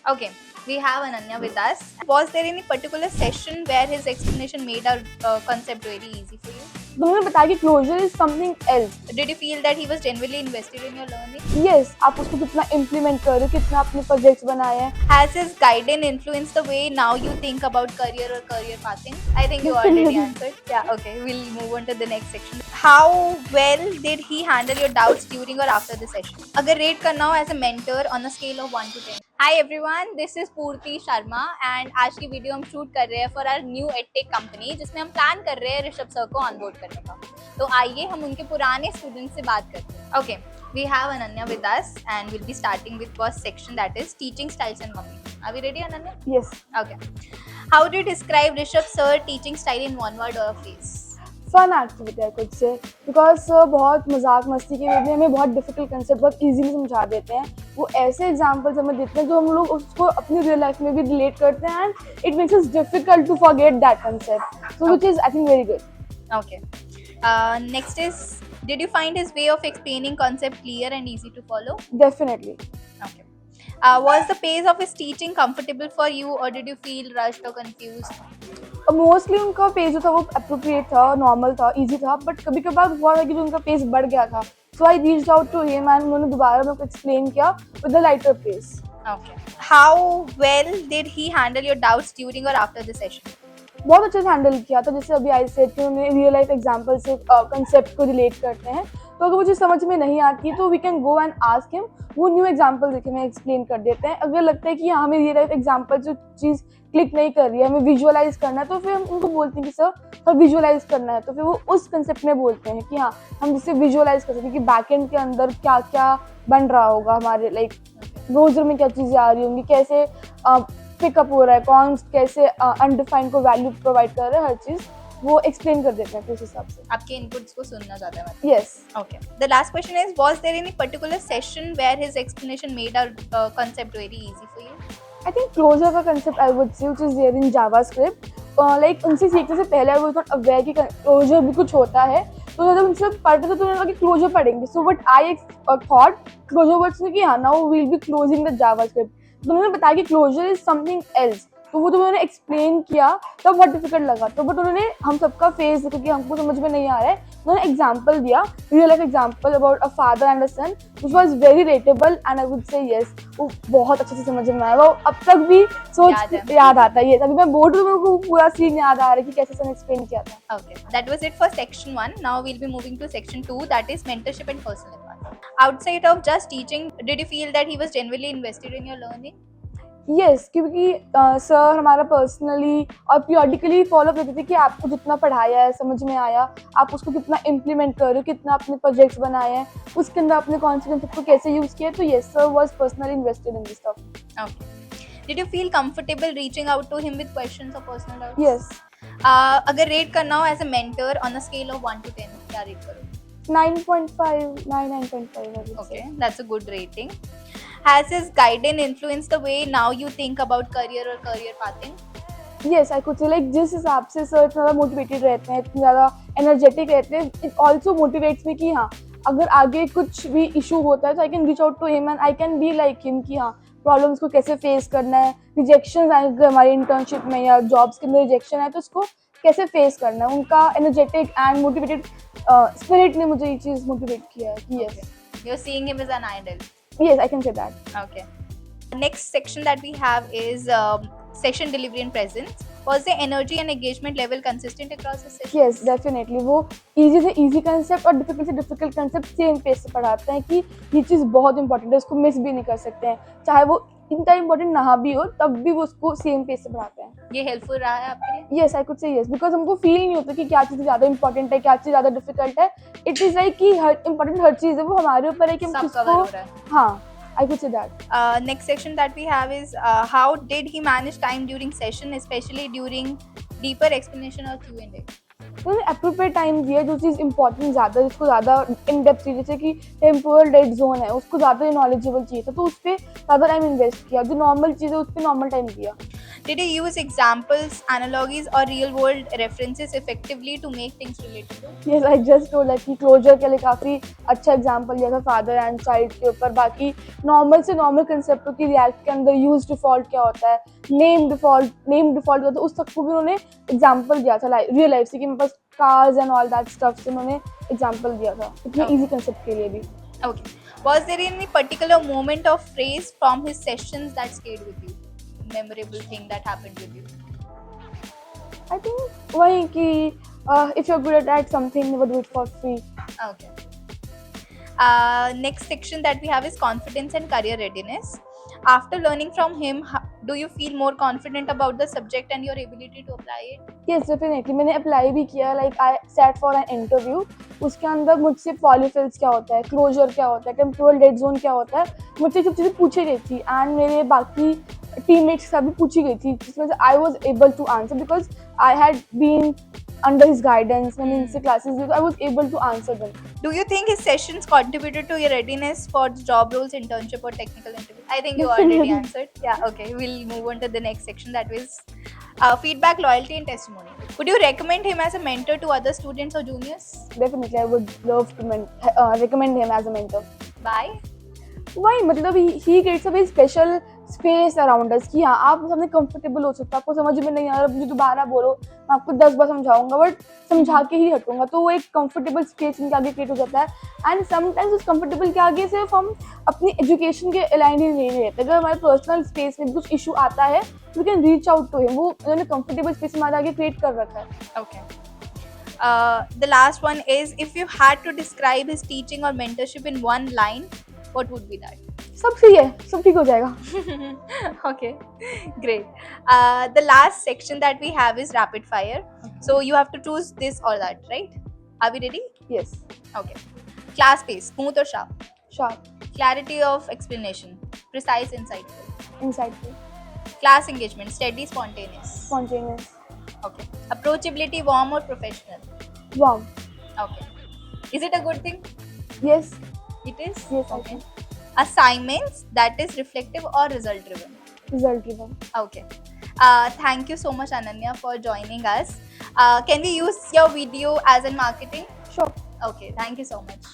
Okay, we have Ananya with us. Was there any particular session where his explanation made our concept very easy for you? तो उन्होंने बताया कि closure is something else. Did you feel that he was genuinely invested in your learning? Yes, आप उसको कितना implement कर रहे हो, कितना अपने प्रोजेक्ट्स बनाए हैं. Has his guidance influenced the way now you think about career or career pathing? I think you already answered. Yeah, okay, we'll move on to the next section. How well did he handle your doubts during or after the session? अगर rate करना हो as a mentor on a scale of 1 to 10. Hi everyone, this is Purti Sharma and आज की video हम shoot कर रहे हैं for our new edtech company जिसमें हम प्लान कर रहे हैं ऋषभ सर को ऑनबोर्ड करने का. तो आइए हम उनके पुराने स्टूडेंट से बात करते हैं. Okay, we have Ananya with us and we'll be starting with first section, that is teaching styles and mummy. Are we ready, Ananya? Yes. Okay. How do you describe Rishabh sir teaching style in one word or a phrase? Fun activity है कुछ से, because sir बहुत मजाक मस्ती के वे में हमें बहुत डिफिकल्ट कंसेप्ट बहुत इजीली समझा देते हैं. वो ऐसे एग्जांपल्स हमें देते हैं जो हम लोग उसको अपनी रियल लाइफ में भी रिलेट करते हैं and it makes us difficult to forget that concept, so which is I think very good. Okay. Next is, did you find his way of explaining concept clear and easy to follow? Definitely. Okay. Was the pace of his teaching comfortable for you or did you feel rushed or confused? Mostly उनका pace जो था वो appropriate था, normal था, easy था, but कभी कभार हुआ था कि जो उनका पेस बढ़ गया था, so I reached out to him and उन्होंने दोबारा मेरे को एक्सप्लेन किया with the lighter pace. Okay. How well did he handle your doubts during or after the session? बहुत अच्छे से हैंडल किया था. जैसे अभी आई सेड कि उन्होंने रियल लाइफ एग्जांपल से कंसेप्ट को रिलेट करते हैं, तो अगर वो चीज़ समझ में नहीं आती तो we can go and ask him, वो न्यू एग्जांपल देखे हमें एक्सप्लेन कर देते हैं. अगर लगता है कि हाँ हमें रियल लाइफ एग्जांपल जो चीज़ क्लिक नहीं कर रही है, हमें विजुअलाइज करना है, तो फिर हम उनको बोलते हैं कि सर हमें विजुअलाइज करना है, तो फिर वो उस कंसेप्ट में बोलते हैं कि हाँ हम जिससे विजुअलाइज कर सकें कि बैकएंड के अंदर क्या क्या बन रहा होगा, हमारे लाइक ब्राउज़र में क्या चीज़ें आ रही होंगी, कैसे पिकअप हो रहा है, कौन कैसे अनडिफाइंड को वैल्यू प्रोवाइड कर रहा है, हर चीज़ वो एक्सप्लेन कर देते हैं उस हिसाब से. आपके इनपुट्स को सुनना चाहता है मतलब. Yes. Okay. The last question is, was there any particular session where his explanation made our concept very easy for you? I think closure का concept I would say which is there in JavaScript. Like उनसे सीखने से पहले I was not aware कि closure भी कुछ होता है, तो जब उनसे पढ़ते थे तो उन्होंने कहा कि क्लोजर पढ़ेंगे, so what I thought closure words में कि हाँ now we will be closing the JavaScript. तो उन्होंने बताया कि क्लोजर इज समथिंग एल्स, तो वो जब उन्होंने एक्सप्लेन किया तब बहुत डिफिकल्ट लगा, तो बट उन्होंने हम सबका फेस देखा कि हमको समझ में नहीं आ रहा है, उन्होंने एग्जांपल दिया, real life example about a father and a son which was very relatable and I would say yes, वो बहुत अच्छे से समझ में आया. वो अब तक भी सोच याद आता है. ये अभी मैं बोर्ड में मेरे को पूरा सीन याद आ रहा है कि कैसे सर एक्सप्लेन किया था. Okay, that was it for section 1. Now we'll be moving to section 2, that is mentorship and personal advice. Outside of just teaching, did you feel that he was genuinely invested in your learning? Yes, क्योंकि sir हमारा personally और periodically follow करते थे कि आपको जितना पढ़ाया है, समझ में आया, आप उसको कितना इम्प्लीमेंट कर रहे हो, कितना अपने प्रोजेक्ट्स बनाए हैं, उसके अंदर अपने कॉन्फिडेंस को कैसे यूज़ किया. तो yes, sir was personally invested in this stuff. Okay. Did you feel comfortable reaching out to him with questions or personal doubts? Yes. अगर रेट करना हो as a mentor on a scale of 1 to 10, क्या rate करोगे? 9.5, 9.5 I would Okay, say. that's a good rating. Has his guidance influenced the way now you think about career or career pathing? Yes, I could say like जिस हिसाब से sir इतना ज़्यादा motivated रहते हैं, इतने ज़्यादा एनर्जेटिक रहते हैं, इट ऑल्सो मोटिवेट्स मी कि हाँ अगर आगे कुछ भी इशू होता है तो I can reach out to him and I can be like him कि हाँ प्रॉब्लम्स को कैसे फेस करना है, रिजेक्शन आएंगे हमारी इंटर्नशिप में या जॉब्स के अंदर रिजेक्शन है तो उसको कैसे फेस करना है. उनका एनर्जेटिक एंड मोटिवेटेड स्पिरिट ने मुझे ये चीज़ मोटिवेट किया है कि yes. You're seeing him as an idol. Yes, I can say that. Okay. Next section that we have is session delivery and presence. Was the energy and engagement level consistent across the session? Yes, definitely. वो easy से easy concept और difficult से difficult concept same page से पढ़ाते हैं कि ये चीज़ बहुत इंपॉर्टेंट है, उसको मिस भी नहीं कर सकते हैं, चाहे वो इतना इंपॉर्टेंट ना भी हो तब भी वो उसको सेम पेज से पढ़ाते हैं. ये हेल्पफुल रहा है आपके लिए? Yes, I could say yes, because हमको फील नहीं होता कि क्या चीज़ ज़्यादा इंपॉर्टेंट है, क्या चीज़ ज़्यादा डिफिकल्ट है. इट इज़ लाइक कि हर इंपॉर्टेंट हर चीज़ है, वो हमारे ऊपर है कि हम सब किसको. cover हो रहा है. हाँ, I could say that. Next section that we have is how did he manage time during session, especially during deeper explanation or Q&A? उन्होंने अप्रोप्रिएट टाइम दिया, जो चीज़ इंपॉर्टेंट ज़्यादा जिसको ज़्यादा इन डेप्थ चाहिए, जैसे कि टेम्पोरल डेड जोन है उसको ज़्यादा नॉलेजेबल चाहिए था तो उस पर ज़्यादा टाइम इन्वेस्ट किया, जो नॉर्मल चीज़ है उस पर नॉर्मल टाइम दिया. Did you use examples, analogies, or real world references effectively to make things relatable? Yes, I just told like कि क्लोजर के लिए काफ़ी अच्छा एग्जांपल दिया था फादर एंड चाइल्ड के ऊपर. बाकी नॉर्मल से नॉर्मल कंसेप्टों की रिएक्ट के अंदर यूज डिफॉल्ट क्या होता है, नेम डिफॉल्ट होता है, उस तक को भी उन्होंने एग्जांपल दिया था रियल लाइफ से कि मेरे पास cars and all that stuff से उन्होंने एग्जांपल दिया था इतने Okay. इजी कंसेप्ट के लिए भी. Okay. Was there any particular moment or phrase from his sessions that stayed with you? Memorable thing that happened with you? I think वही कि if you are good at something never do it for free. Okay. Next section that we have is confidence and career readiness. After learning from him, do you feel more confident about the subject and your ability to apply it? Yes definitely मैंने apply भी किया. Like I set for an interview. उसके अंदर मुझसे पॉलीफिल्स क्या होता है, closure क्या होता है, टेम्पोरल डेड जोन क्या होता है, मुझसे सब चीज़ें पूछी गई थी. एंड मेरे बाकी टीममेट्स से भी पूछी गई थी जिसमें से I was able to answer because I had been under his guidance. मैंने इनसे क्लासेस दी तो I was able to answer them. Do you think his sessions contributed to your readiness for the job roles, internship, or technical interview? I think you already Definitely. answered. Yeah, okay. We'll move on to the next section that is feedback, loyalty, and testimony. Would you recommend him as a mentor to other students or juniors? Definitely, I would love to recommend him as a mentor. Bye. वही मतलब he creates a very special space around us कि हाँ आप सामने comfortable हो सकता है. आपको समझ में नहीं आ रहा, मुझे दोबारा बोलो, मैं आपको 10 बार समझाऊंगा बट समझा के ही हटूंगा. तो वो एक कंफर्टेबल स्पेस इनके आगे क्रिएट हो जाता है. एंड समटाइम्स उस कंफर्टेबल के आगे सिर्फ हम अपनी एजुकेशन के अलाइन ही नहीं रहते. अगर हमारे पर्सनल स्पेस में कुछ इशू आता है we can reach out to him. वो उन्होंने कंफर्टेबल स्पेस हमारे आगे क्रिएट कर रखा है. Okay. The last one is, if you had to describe his teaching or mentorship in one line, what would be that? सब सही है, सब ठीक हो जाएगा. Okay, great. The last section that we have is rapid fire. So you have to choose this or that, right? Are we ready? Yes. Okay. Class pace, smooth or sharp? Sharp. Clarity of explanation, precise, insightful. Insightful. Class engagement, steady, spontaneous. Spontaneous. Okay. Approachability, warm or professional? Warm. Okay. Is it a good thing? Yes. It is? Yes, I Okay. think. Assignments, that is reflective or result driven? Result driven. Okay. Thank you so much, Ananya, for joining us. Can we use your video as in marketing? Sure. Okay, thank you so much.